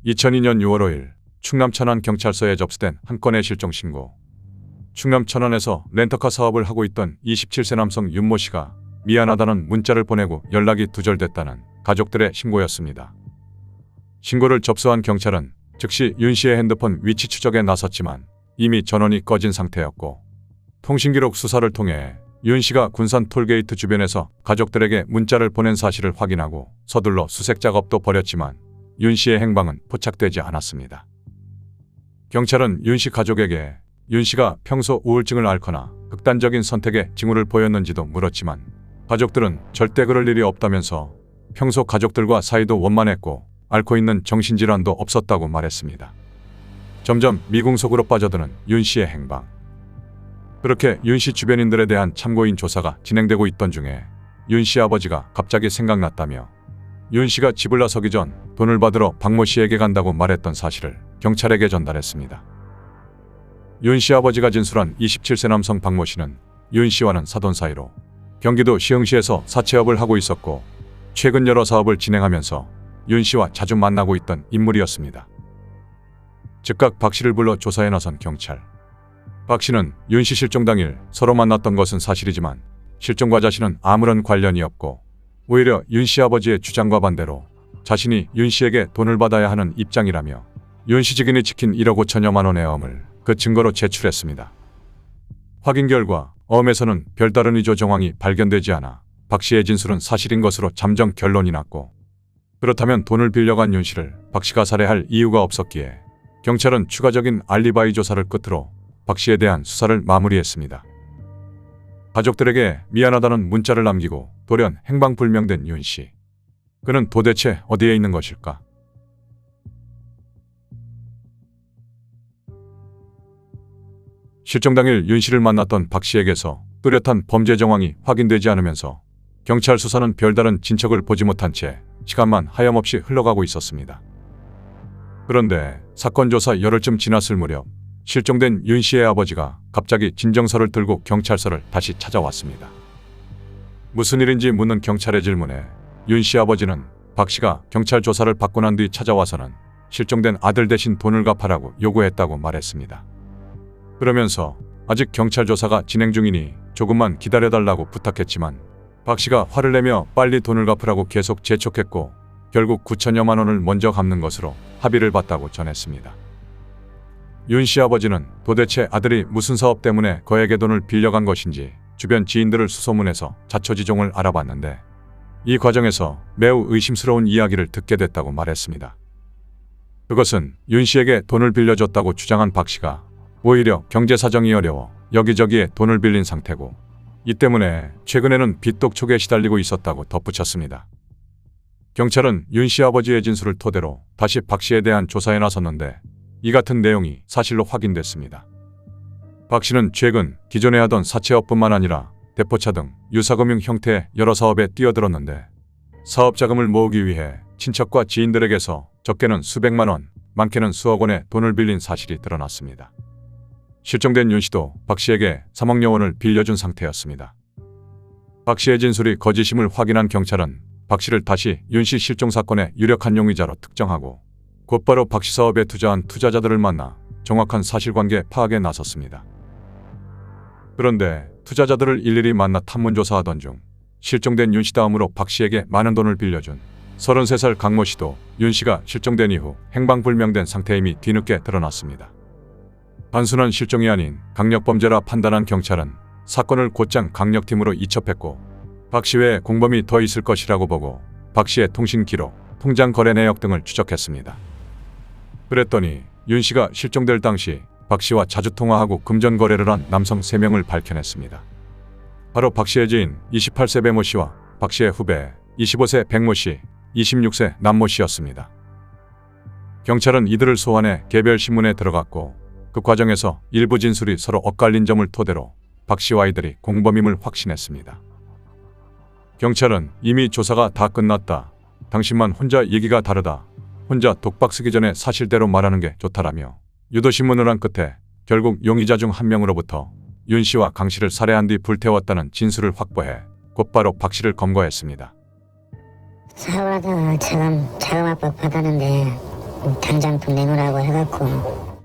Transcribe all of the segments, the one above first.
2002년 6월 5일 충남 천안 경찰서에 접수된 한 건의 실종 신고. 충남 천안에서 렌터카 사업을 하고 있던 27세 남성 윤모 씨가 미안하다는 문자를 보내고 연락이 두절됐다는 가족들의 신고였습니다. 신고를 접수한 경찰은 즉시 윤 씨의 핸드폰 위치 추적에 나섰지만 이미 전원이 꺼진 상태였고, 통신기록 수사를 통해 윤 씨가 군산 톨게이트 주변에서 가족들에게 문자를 보낸 사실을 확인하고 서둘러 수색 작업도 벌였지만 윤 씨의 행방은 포착되지 않았습니다. 경찰은 윤 씨 가족에게 윤 씨가 평소 우울증을 앓거나 극단적인 선택에 징후를 보였는지도 물었지만 가족들은 절대 그럴 일이 없다면서 평소 가족들과 사이도 원만했고 앓고 있는 정신질환도 없었다고 말했습니다. 점점 미궁 속으로 빠져드는 윤 씨의 행방. 그렇게 윤 씨 주변인들에 대한 참고인 조사가 진행되고 있던 중에 윤 씨 아버지가 갑자기 생각났다며 윤 씨가 집을 나서기 전 돈을 받으러 박모 씨에게 간다고 말했던 사실을 경찰에게 전달했습니다. 윤 씨 아버지가 진술한 27세 남성 박모 씨는 윤 씨와는 사돈 사이로 경기도 시흥시에서 사채업을 하고 있었고 최근 여러 사업을 진행하면서 윤 씨와 자주 만나고 있던 인물이었습니다. 즉각 박 씨를 불러 조사에 나선 경찰. 박 씨는 윤 씨 실종 당일 서로 만났던 것은 사실이지만 실종과 자신은 아무런 관련이 없고 오히려 윤 씨 아버지의 주장과 반대로 자신이 윤 씨에게 돈을 받아야 하는 입장이라며 윤 씨 직인이 지킨 1억 5천여만 원의 어음을 그 증거로 제출했습니다. 확인 결과 어음에서는 별다른 위조 정황이 발견되지 않아 박 씨의 진술은 사실인 것으로 잠정 결론이 났고, 그렇다면 돈을 빌려간 윤 씨를 박 씨가 살해할 이유가 없었기에 경찰은 추가적인 알리바이 조사를 끝으로 박 씨에 대한 수사를 마무리했습니다. 가족들에게 미안하다는 문자를 남기고 돌연 행방불명된 윤 씨. 그는 도대체 어디에 있는 것일까? 실종 당일 윤 씨를 만났던 박 씨에게서 뚜렷한 범죄 정황이 확인되지 않으면서 경찰 수사는 별다른 진척을 보지 못한 채 시간만 하염없이 흘러가고 있었습니다. 그런데 사건 조사 열흘쯤 지났을 무렵 실종된 윤 씨의 아버지가 갑자기 진정서를 들고 경찰서를 다시 찾아왔습니다. 무슨 일인지 묻는 경찰의 질문에 윤 씨 아버지는 박 씨가 경찰 조사를 받고 난 뒤 찾아와서는 실종된 아들 대신 돈을 갚아라고 요구했다고 말했습니다. 그러면서 아직 경찰 조사가 진행 중이니 조금만 기다려달라고 부탁했지만 박 씨가 화를 내며 빨리 돈을 갚으라고 계속 재촉했고 결국 9천여만 원을 먼저 갚는 것으로 합의를 봤다고 전했습니다. 윤 씨 아버지는 도대체 아들이 무슨 사업 때문에 거액의 돈을 빌려간 것인지 주변 지인들을 수소문해서 자초지종을 알아봤는데 이 과정에서 매우 의심스러운 이야기를 듣게 됐다고 말했습니다. 그것은 윤 씨에게 돈을 빌려줬다고 주장한 박 씨가 오히려 경제 사정이 어려워 여기저기에 돈을 빌린 상태고 이 때문에 최근에는 빚독촉에 시달리고 있었다고 덧붙였습니다. 경찰은 윤 씨 아버지의 진술을 토대로 다시 박 씨에 대한 조사에 나섰는데 이 같은 내용이 사실로 확인됐습니다. 박 씨는 최근 기존에 하던 사채업뿐만 아니라 대포차 등 유사금융 형태의 여러 사업에 뛰어들었는데 사업 자금을 모으기 위해 친척과 지인들에게서 적게는 수백만 원, 많게는 수억 원의 돈을 빌린 사실이 드러났습니다. 실종된 윤 씨도 박 씨에게 3억여 원을 빌려준 상태였습니다. 박 씨의 진술이 거짓임을 확인한 경찰은 박 씨를 다시 윤 씨 실종 사건의 유력한 용의자로 특정하고 곧바로 박 씨 사업에 투자한 투자자들을 만나 정확한 사실관계 파악에 나섰습니다. 그런데 투자자들을 일일이 만나 탐문조사하던 중 실종된 윤 씨 다음으로 박 씨에게 많은 돈을 빌려준 33살 강모 씨도 윤 씨가 실종된 이후 행방불명된 상태임이 뒤늦게 드러났습니다. 단순한 실종이 아닌 강력범죄라 판단한 경찰은 사건을 곧장 강력팀으로 이첩했고 박 씨 외에 공범이 더 있을 것이라고 보고 박 씨의 통신 기록, 통장 거래 내역 등을 추적했습니다. 그랬더니 윤 씨가 실종될 당시 박 씨와 자주 통화하고 금전 거래를 한 남성 3명을 밝혀냈습니다. 바로 박 씨의 지인 28세 배모 씨와 박 씨의 후배 25세 백모 씨, 26세 남모 씨였습니다. 경찰은 이들을 소환해 개별 신문에 들어갔고 그 과정에서 일부 진술이 서로 엇갈린 점을 토대로 박 씨와 이들이 공범임을 확신했습니다. 경찰은 이미 조사가 다 끝났다. 당신만 혼자 얘기가 다르다. 혼자 독박 쓰기 전에 사실대로 말하는 게 좋다라며 유도신문을 한 끝에 결국 용의자 중 한 명으로부터 윤 씨와 강 씨를 살해한 뒤 불태웠다는 진술을 확보해 곧바로 박 씨를 검거했습니다. 사업하다가 자금 압박 받았는데 당장 돈 내놓으라고 해갖고.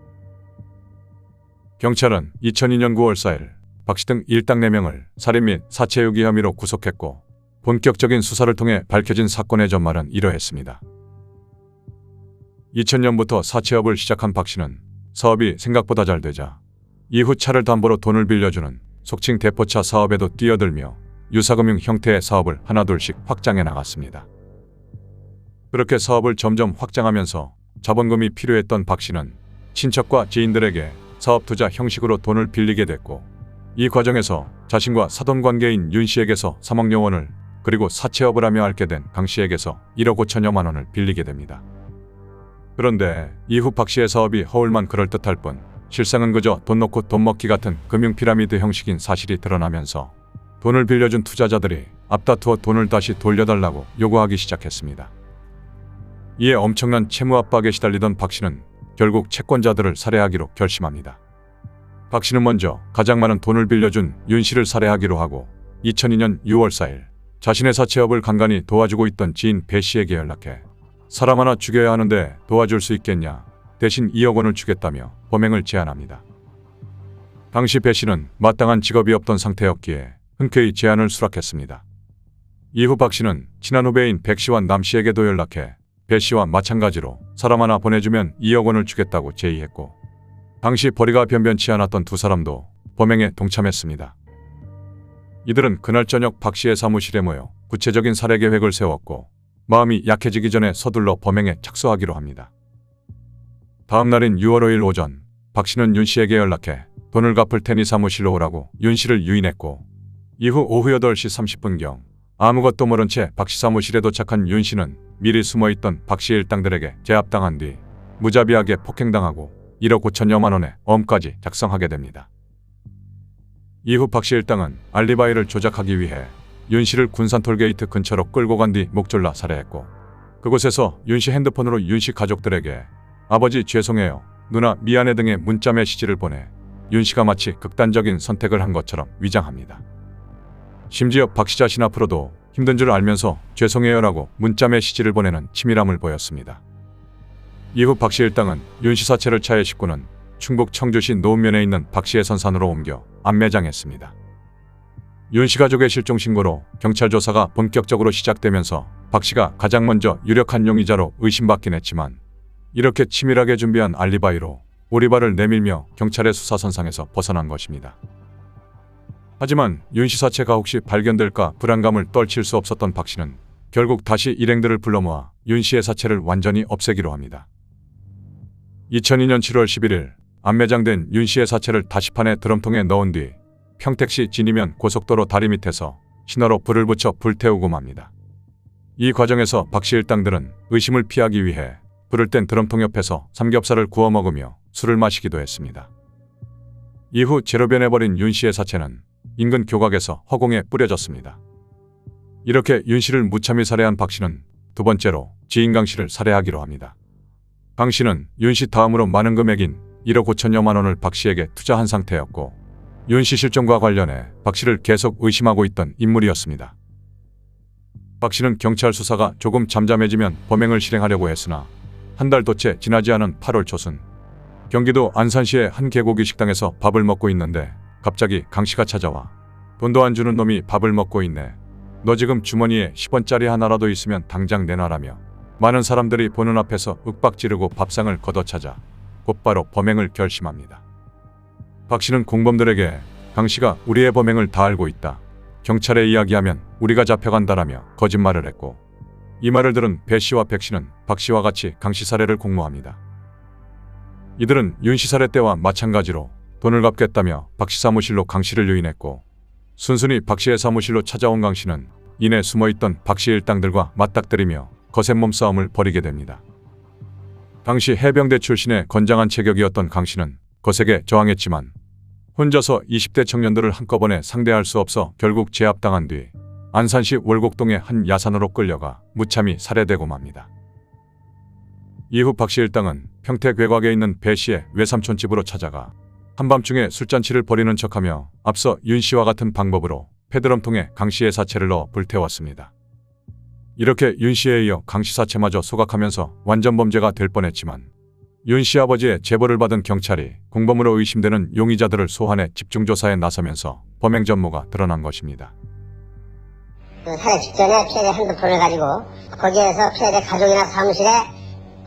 경찰은 2002년 9월 4일 박씨 등 일당 4명을 살인 및 사체 유기 혐의로 구속했고 본격적인 수사를 통해 밝혀진 사건의 전말은 이러했습니다. 2000년부터 사채업을 시작한 박씨는 사업이 생각보다 잘 되자 이후 차를 담보로 돈을 빌려주는 속칭 대포차 사업에도 뛰어들며 유사금융 형태의 사업을 하나둘씩 확장해 나갔습니다. 그렇게 사업을 점점 확장하면서 자본금이 필요했던 박씨는 친척과 지인들에게 사업 투자 형식으로 돈을 빌리게 됐고 이 과정에서 자신과 사돈관계인 윤 씨에게서 3억여 원을 그리고 사채업을 하며 앓게 된 강 씨에게서 1억 5천여만 원을 빌리게 됩니다. 그런데 이후 박 씨의 사업이 허울만 그럴듯할 뿐 실상은 그저 돈 놓고 돈 먹기 같은 금융 피라미드 형식인 사실이 드러나면서 돈을 빌려준 투자자들이 앞다투어 돈을 다시 돌려달라고 요구하기 시작했습니다. 이에 엄청난 채무 압박에 시달리던 박 씨는 결국 채권자들을 살해하기로 결심합니다. 박 씨는 먼저 가장 많은 돈을 빌려준 윤 씨를 살해하기로 하고 2002년 6월 4일 자신의 사채업을 간간히 도와주고 있던 지인 배 씨에게 연락해 사람 하나 죽여야 하는데 도와줄 수 있겠냐, 대신 2억 원을 주겠다며 범행을 제안합니다. 당시 배 씨는 마땅한 직업이 없던 상태였기에 흔쾌히 제안을 수락했습니다. 이후 박 씨는 친한 후배인 백 씨와 남 씨에게도 연락해 배 씨와 마찬가지로 사람 하나 보내주면 2억 원을 주겠다고 제의했고 당시 벌이가 변변치 않았던 두 사람도 범행에 동참했습니다. 이들은 그날 저녁 박 씨의 사무실에 모여 구체적인 살해 계획을 세웠고 마음이 약해지기 전에 서둘러 범행에 착수하기로 합니다. 다음 날인 6월 5일 오전 박 씨는 윤 씨에게 연락해 돈을 갚을 테니 사무실로 오라고 윤 씨를 유인했고 이후 오후 8시 30분경 아무것도 모른 채 박 씨 사무실에 도착한 윤 씨는 미리 숨어있던 박 씨 일당들에게 제압당한 뒤 무자비하게 폭행당하고 1억 5천여만 원의 엄까지 작성하게 됩니다. 이후 박 씨 일당은 알리바이를 조작하기 위해 윤 씨를 군산 톨게이트 근처로 끌고 간 뒤 목졸라 살해했고 그곳에서 윤 씨 핸드폰으로 윤 씨 가족들에게 아버지 죄송해요, 누나 미안해 등의 문자 메시지를 보내 윤 씨가 마치 극단적인 선택을 한 것처럼 위장합니다. 심지어 박 씨 자신 앞으로도 힘든 줄 알면서 죄송해요라고 문자 메시지를 보내는 치밀함을 보였습니다. 이후 박 씨 일당은 윤 씨 사체를 차에 싣고는 충북 청주시 노읍면에 있는 박 씨의 선산으로 옮겨 안매장했습니다. 윤 씨 가족의 실종 신고로 경찰 조사가 본격적으로 시작되면서 박 씨가 가장 먼저 유력한 용의자로 의심받긴 했지만 이렇게 치밀하게 준비한 알리바이로 오리발을 내밀며 경찰의 수사선상에서 벗어난 것입니다. 하지만 윤 씨 사체가 혹시 발견될까 불안감을 떨칠 수 없었던 박 씨는 결국 다시 일행들을 불러 모아 윤 씨의 사체를 완전히 없애기로 합니다. 2002년 7월 11일 안매장된 윤 씨의 사체를 다시판에 드럼통에 넣은 뒤 평택시 진이면 고속도로 다리 밑에서 신호로 불을 붙여 불태우고 맙니다. 이 과정에서 박 씨 일당들은 의심을 피하기 위해 불을 뗀 드럼통 옆에서 삼겹살을 구워 먹으며 술을 마시기도 했습니다. 이후 재로 변해버린 윤 씨의 사체는 인근 교각에서 허공에 뿌려졌습니다. 이렇게 윤 씨를 무참히 살해한 박 씨는 두 번째로 지인 강 씨를 살해하기로 합니다. 강 씨는 윤 씨 다음으로 많은 금액인 1억 5천여만 원을 박 씨에게 투자한 상태였고 윤 씨 실종과 관련해 박 씨를 계속 의심하고 있던 인물이었습니다. 박 씨는 경찰 수사가 조금 잠잠해지면 범행을 실행하려고 했으나 한 달도 채 지나지 않은 8월 초순 경기도 안산시의 한 개고기 식당에서 밥을 먹고 있는데 갑자기 강 씨가 찾아와 돈도 안 주는 놈이 밥을 먹고 있네. 너 지금 주머니에 10원짜리 하나라도 있으면 당장 내놔라며 많은 사람들이 보는 앞에서 윽박지르고 밥상을 걷어차자 곧바로 범행을 결심합니다. 박 씨는 공범들에게 강 씨가 우리의 범행을 다 알고 있다. 경찰에 이야기하면 우리가 잡혀간다라며 거짓말을 했고 이 말을 들은 배 씨와 백 씨는 박 씨와 같이 강 씨 살해를 공모합니다. 이들은 윤 씨 살해 때와 마찬가지로 돈을 갚겠다며 박 씨 사무실로 강 씨를 유인했고 순순히 박 씨의 사무실로 찾아온 강 씨는 이내 숨어있던 박 씨 일당들과 맞닥뜨리며 거센 몸싸움을 벌이게 됩니다. 당시 해병대 출신의 건장한 체격이었던 강 씨는 거세게 저항했지만 혼자서 20대 청년들을 한꺼번에 상대할 수 없어 결국 제압당한 뒤 안산시 월곡동의 한 야산으로 끌려가 무참히 살해되고 맙니다. 이후 박 씨 일당은 평택 외곽에 있는 배 씨의 외삼촌 집으로 찾아가 한밤중에 술잔치를 벌이는 척하며 앞서 윤 씨와 같은 방법으로 페드럼통에 강 씨의 사체를 넣어 불태웠습니다. 이렇게 윤 씨에 이어 강 씨 사체마저 소각하면서 완전 범죄가 될 뻔했지만 윤 씨 아버지의 제보를 받은 경찰이 공범으로 의심되는 용의자들을 소환해 집중조사에 나서면서 범행 전모가 드러난 것입니다. 그 살해 직전에 피해자 핸드폰을 가지고 거기에서 피해자 가족이나 사무실에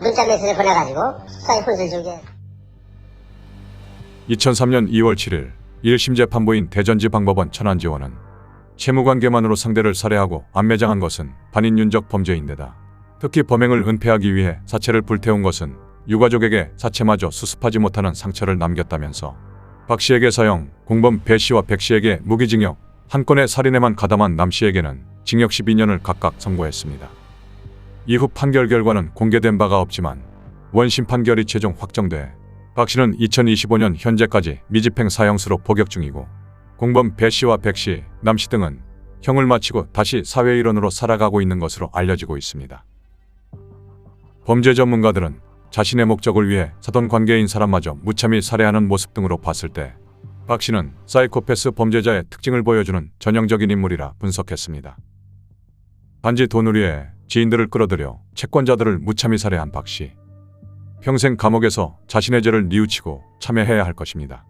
문자 메시지를 보내가지고 수사에 혼을 주게. 2003년 2월 7일 1심 재판부인 대전지방법원 천안지원은 채무관계만으로 상대를 살해하고 안매장한 것은 반인륜적 범죄인데다 특히 범행을 은폐하기 위해 사체를 불태운 것은 유가족에게 사체마저 수습하지 못하는 상처를 남겼다면서 박 씨에게 사형, 공범 배 씨와 백 씨에게 무기징역, 한 건의 살인에만 가담한 남 씨에게는 징역 12년을 각각 선고했습니다. 이후 판결 결과는 공개된 바가 없지만 원심 판결이 최종 확정돼 박 씨는 2025년 현재까지 미집행 사형수로 복역 중이고 공범 배 씨와 백 씨, 남 씨 등은 형을 마치고 다시 사회 일원으로 살아가고 있는 것으로 알려지고 있습니다. 범죄 전문가들은 자신의 목적을 위해 사돈 관계인 사람마저 무참히 살해하는 모습 등으로 봤을 때 박 씨는 사이코패스 범죄자의 특징을 보여주는 전형적인 인물이라 분석했습니다. 단지 돈을 위해 지인들을 끌어들여 채권자들을 무참히 살해한 박 씨. 평생 감옥에서 자신의 죄를 뉘우치고 참여해야 할 것입니다.